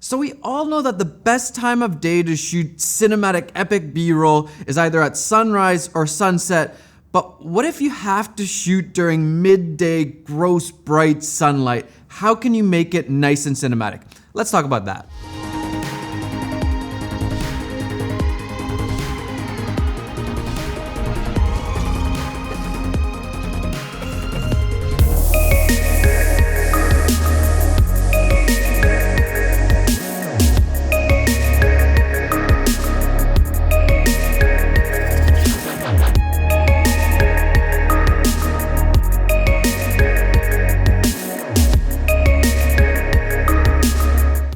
So we all know that the best time of day to shoot cinematic epic B-roll is either at sunrise or sunset, but what if you have to shoot during midday gross bright sunlight? How can you make it nice and cinematic? Let's talk about that.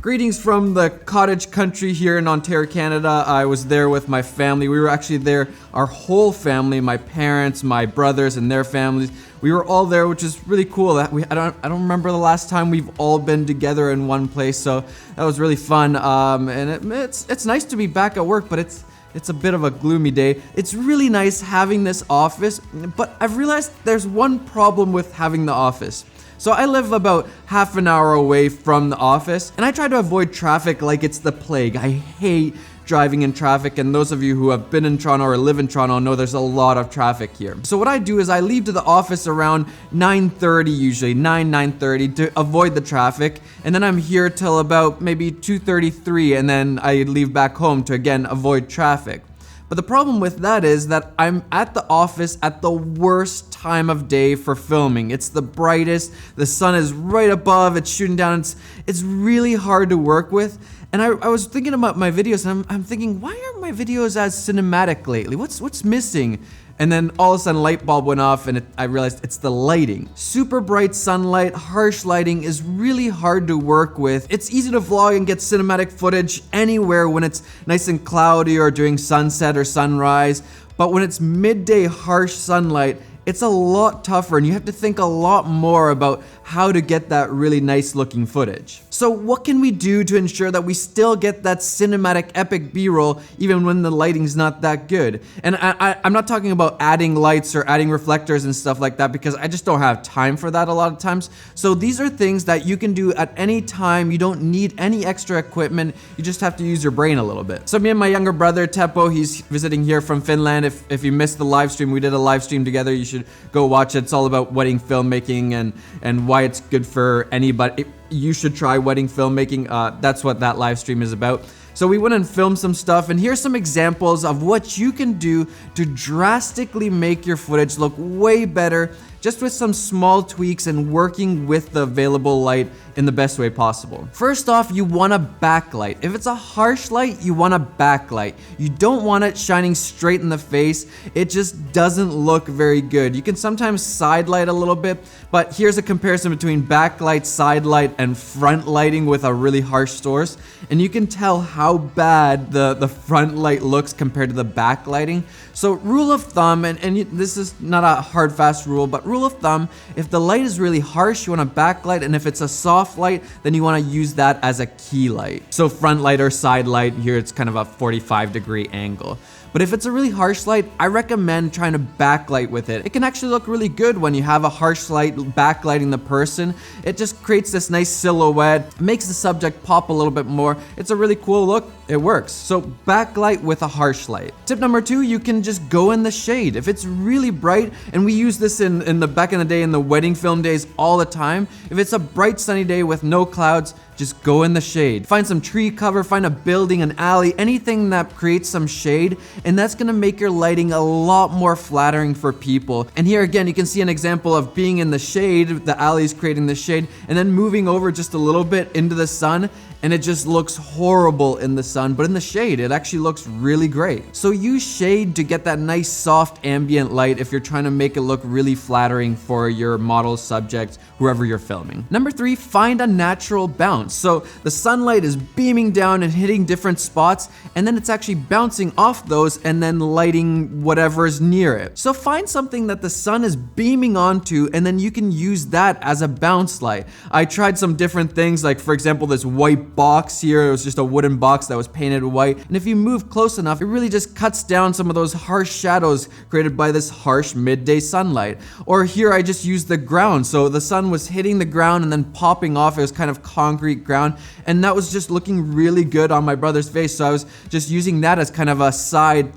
Greetings from the cottage country here in Ontario, Canada. I was there with my family. We were actually there, our whole family, my parents, my brothers and their families. We were all there, which is really cool. I don't remember the last time we've all been together in one place, so that was really fun. And it's nice to be back at work, but it's a bit of a gloomy day. It's really nice having this office, but I've realized there's one problem with having the office. So I live about half an hour away from the office, and I try to avoid traffic like it's the plague. I hate driving in traffic, and those of you who have been in Toronto or live in Toronto know there's a lot of traffic here. So what I do is I leave to the office around 9:30 usually, 9:30 to avoid the traffic, and then I'm here till about maybe 2:33, and then I leave back home to again avoid traffic. But the problem with that is that I'm at the office at the worst time of day for filming. It's the brightest, the sun is right above, it's shooting down, it's really hard to work with. And I was thinking about my videos, and I'm thinking, why aren't my videos as cinematic lately? What's missing? And then all of a sudden light bulb went off and I realized it's the lighting. Super bright sunlight, harsh lighting is really hard to work with. It's easy to vlog and get cinematic footage anywhere when it's nice and cloudy or during sunset or sunrise. But when it's midday harsh sunlight, it's a lot tougher and you have to think a lot more about how to get that really nice looking footage. So what can we do to ensure that we still get that cinematic epic B-roll even when the lighting's not that good? And I'm not talking about adding lights or adding reflectors and stuff like that because I just don't have time for that a lot of times. So these are things that you can do at any time. You don't need any extra equipment. You just have to use your brain a little bit. So me and my younger brother Teppo, he's visiting here from Finland. If you missed the live stream, we did a live stream together. You should go watch it. It's all about wedding filmmaking and why it's good for anybody. You should try wedding filmmaking. That's what that live stream is about. So we went and filmed some stuff, and here's some examples of what you can do to drastically make your footage look way better just with some small tweaks and working with the available light in the best way possible. First off, you want a backlight. If it's a harsh light, you want a backlight. You don't want it shining straight in the face. It just doesn't look very good. You can sometimes side light a little bit, but here's a comparison between backlight, side light, and front lighting with a really harsh source. And you can tell how bad the front light looks compared to the backlighting. So rule of thumb, and this is not a hard fast rule, but rule of thumb, if the light is really harsh, you want a backlight, and if it's a soft light, then you want to use that as a key light. So front light or side light, here it's kind of a 45-degree angle. But if it's a really harsh light, I recommend trying to backlight with it. It can actually look really good when you have a harsh light backlighting the person. It just creates this nice silhouette, makes the subject pop a little bit more. It's a really cool look. It works. So backlight with a harsh light. Tip number 2, you can just go in the shade. If it's really bright, and we use this in the back in the day in the wedding film days all the time. If it's a bright sunny day with no clouds, just go in the shade. Find some tree cover, find a building, an alley, anything that creates some shade, and that's gonna make your lighting a lot more flattering for people. And here again, you can see an example of being in the shade, the alley's creating the shade, and then moving over just a little bit into the sun, and it just looks horrible in the sun, but in the shade, it actually looks really great. So use shade to get that nice soft ambient light if you're trying to make it look really flattering for your model, subject, whoever you're filming. Number 3, find a natural bounce. So the sunlight is beaming down and hitting different spots, and then it's actually bouncing off those and then lighting whatever's near it. So find something that the sun is beaming onto, and then you can use that as a bounce light. I tried some different things, like for example, this white box here. It was just a wooden box that was painted white, and if you move close enough, it really just cuts down some of those harsh shadows created by this harsh midday sunlight. Or here I just used the ground, so the sun was hitting the ground and then popping off. It was kind of concrete concrete ground, and that was just looking really good on my brother's face. So I was just using that as kind of a side,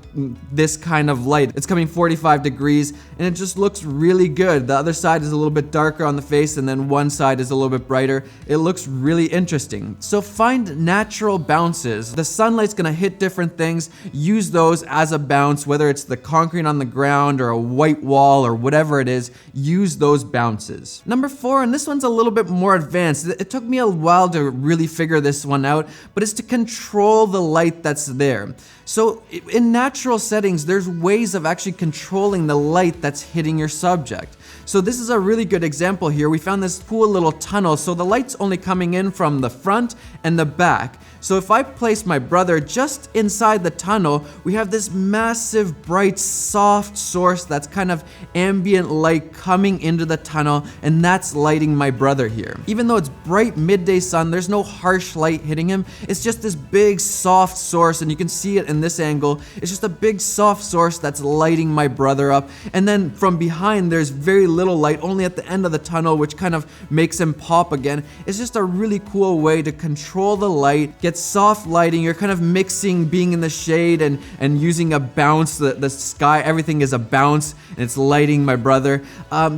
this kind of light. It's coming 45 degrees and it just looks really good. The other side is a little bit darker on the face and then one side is a little bit brighter. It looks really interesting. So find natural bounces. The sunlight's gonna hit different things. Use those as a bounce, whether it's the concrete on the ground or a white wall or whatever it is, use those bounces. Number 4, and this one's a little bit more advanced. It took me a while to really figure this one out, but it's to control the light that's there. So in natural settings, there's ways of actually controlling the light that's hitting your subject. So this is a really good example here. We found this cool little tunnel, so the light's only coming in from the front and the back. So if I place my brother just inside the tunnel, we have this massive, bright, soft source that's kind of ambient light coming into the tunnel, and that's lighting my brother here. Even though it's bright midday sun, there's no harsh light hitting him. It's just this big, soft source, and you can see it in this angle. It's just a big, soft source that's lighting my brother up. And then from behind, there's very little light, only at the end of the tunnel, which kind of makes him pop again. It's just a really cool way to control the light, get soft lighting. You're kind of mixing being in the shade and using a bounce. The sky, everything is a bounce, and it's lighting my brother.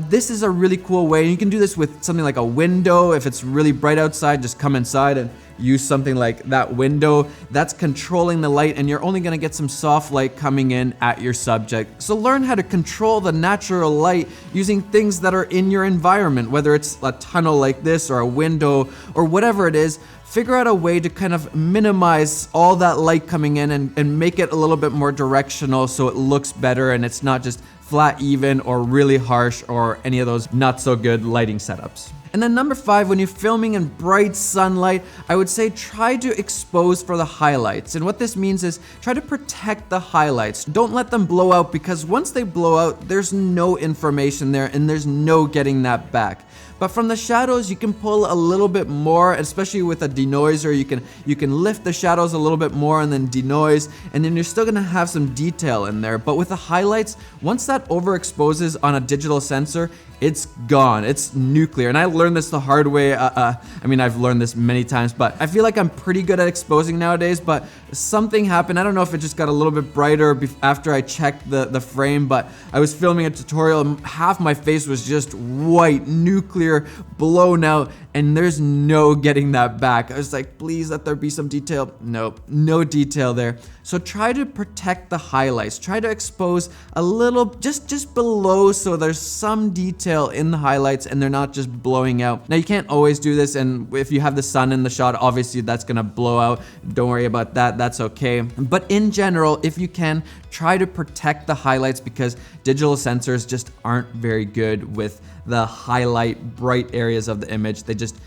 This is a really cool way. You can do this with something like a window. If it's really bright outside, just come inside and use something like that window. That's controlling the light, and you're only gonna get some soft light coming in at your subject. So learn how to control the natural light using things that are in your environment, whether it's a tunnel like this or a window or whatever it is. Figure out a way to kind of minimize all that light coming in and make it a little bit more directional so it looks better and it's not just flat even or really harsh or any of those not so good lighting setups. And then number 5, when you're filming in bright sunlight, I would say try to expose for the highlights. And what this means is try to protect the highlights. Don't let them blow out, because once they blow out, there's no information there and there's no getting that back. But from the shadows, you can pull a little bit more, especially with a denoiser. You can lift the shadows a little bit more and then denoise, and then you're still gonna have some detail in there. But with the highlights, once that overexposes on a digital sensor, it's gone. It's nuclear. And I learned this the hard way. I mean, I've learned this many times, but I feel like I'm pretty good at exposing nowadays, but something happened. I don't know if it just got a little bit brighter after I checked the frame, but I was filming a tutorial and half my face was just white, nuclear, blown out, and there's no getting that back. I was like, please let there be some detail. Nope, no detail there. So try to protect the highlights. Try to expose a little, just below, so there's some detail in the highlights and they're not just blowing out. Now you can't always do this, and if you have the sun in the shot, obviously that's gonna blow out. Don't worry about that, that's okay. But in general, if you can, try to protect the highlights, because digital sensors just aren't very good with the highlight bright areas of the image. They just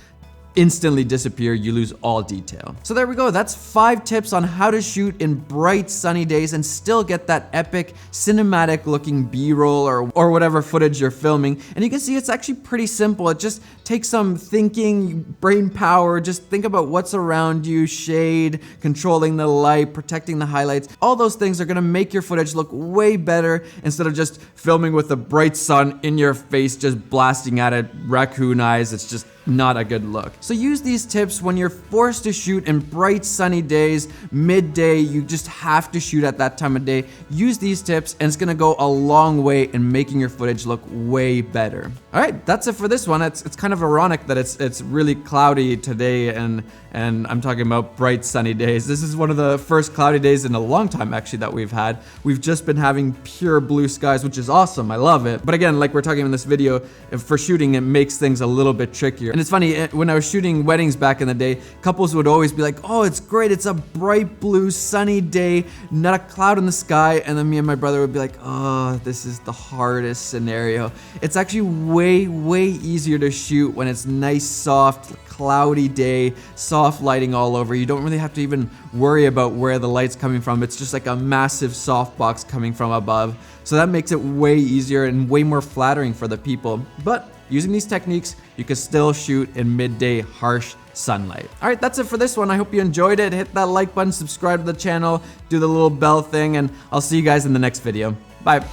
instantly disappear, you lose all detail. So there we go, that's 5 tips on how to shoot in bright sunny days and still get that epic cinematic looking B-roll or whatever footage you're filming. And you can see it's actually pretty simple. It just takes some thinking, brain power, just think about what's around you, shade, controlling the light, protecting the highlights. All those things are gonna make your footage look way better instead of just filming with the bright sun in your face, just blasting at it, raccoon eyes. It's just not a good look. So use these tips when you're forced to shoot in bright sunny days, midday, you just have to shoot at that time of day. Use these tips and it's gonna go a long way in making your footage look way better. All right, that's it for this one. It's kind of ironic that it's really cloudy today and I'm talking about bright sunny days. This is one of the first cloudy days in a long time actually that we've had. We've just been having pure blue skies, which is awesome, I love it. But again, like we're talking in this video, for shooting it makes things a little bit trickier. And it's funny, when I was shooting weddings back in the day, couples would always be like, oh, it's great, it's a bright blue sunny day, not a cloud in the sky, and then me and my brother would be like, oh, this is the hardest scenario. It's actually way easier to shoot when it's nice, soft, cloudy day, soft lighting all over. You don't really have to even worry about where the light's coming from. It's just like a massive softbox coming from above. So that makes it way easier and way more flattering for the people. But using these techniques, you can still shoot in midday harsh sunlight. All right, that's it for this one. I hope you enjoyed it. Hit that like button, subscribe to the channel, do the little bell thing, and I'll see you guys in the next video. Bye.